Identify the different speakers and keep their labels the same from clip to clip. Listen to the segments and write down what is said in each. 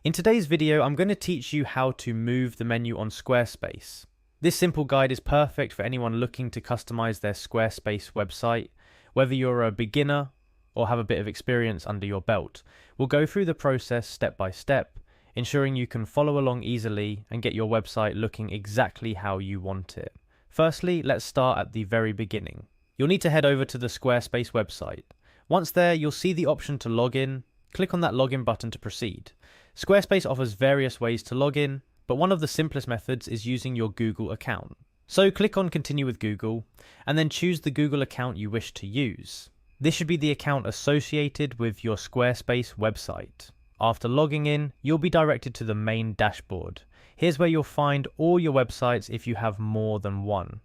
Speaker 1: In today's video, I'm going to teach you how to move the menu on Squarespace. This simple guide is perfect for anyone looking to customize their Squarespace website, whether you're a beginner or have a bit of experience under your belt. We'll go through the process step by step, ensuring you can follow along easily and get your website looking exactly how you want it. Firstly, let's start at the very beginning. You'll need to head over to the Squarespace website. Once there, you'll see the option to log in. Click on that login button to proceed. Squarespace offers various ways to log in, but one of the simplest methods is using your Google account. So click on Continue with Google, and then choose the Google account you wish to use. This should be the account associated with your Squarespace website. After logging in, you'll be directed to the main dashboard. Here's where you'll find all your websites if you have more than one.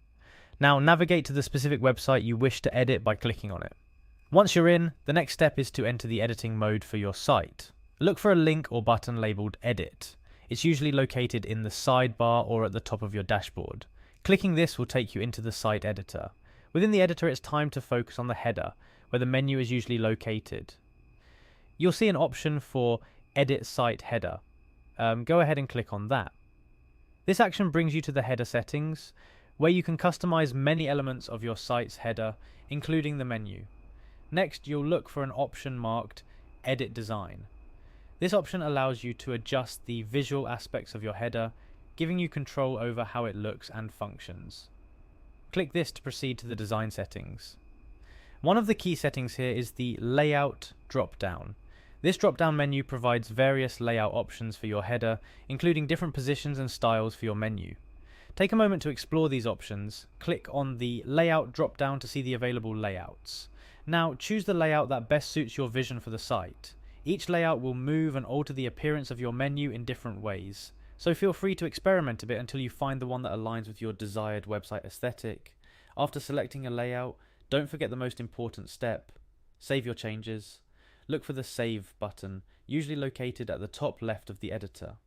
Speaker 1: Now navigate to the specific website you wish to edit by clicking on it. Once you're in, the next step is to enter the editing mode for your site. Look for a link or button labelled Edit. It's usually located in the sidebar or at the top of your dashboard. Clicking this will take you into the site editor. Within the editor, it's time to focus on the header, where the menu is usually located. You'll see an option for Edit Site Header. Go ahead and click on that. This action brings you to the header settings, where you can customize many elements of your site's header, including the menu. Next, you'll look for an option marked Edit Design. This option allows you to adjust the visual aspects of your header, giving you control over how it looks and functions. Click this to proceed to the design settings. One of the key settings here is the Layout drop-down. This drop-down menu provides various layout options for your header, including different positions and styles for your menu. Take a moment to explore these options. Click on the Layout drop-down to see the available layouts. Now choose the layout that best suits your vision for the site. Each layout will move and alter the appearance of your menu in different ways, so feel free to experiment a bit until you find the one that aligns with your desired website aesthetic. After selecting a layout, don't forget the most important step: save your changes. Look for the Save button, usually located at the top left of the editor.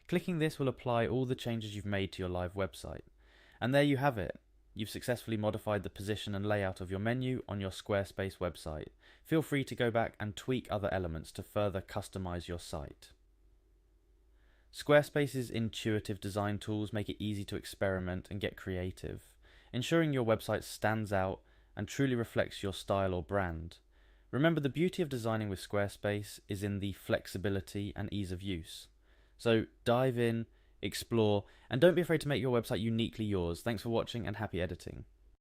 Speaker 1: Clicking this will apply all the changes you've made to your live website. And there you have it. You've successfully modified the position and layout of your menu on your Squarespace website. Feel free to go back and tweak other elements to further customize your site. Squarespace's intuitive design tools make it easy to experiment and get creative, ensuring your website stands out and truly reflects your style or brand. Remember, the beauty of designing with Squarespace is in the flexibility and ease of use. So dive in, explore, and don't be afraid to make your website uniquely yours. Thanks for watching and happy editing.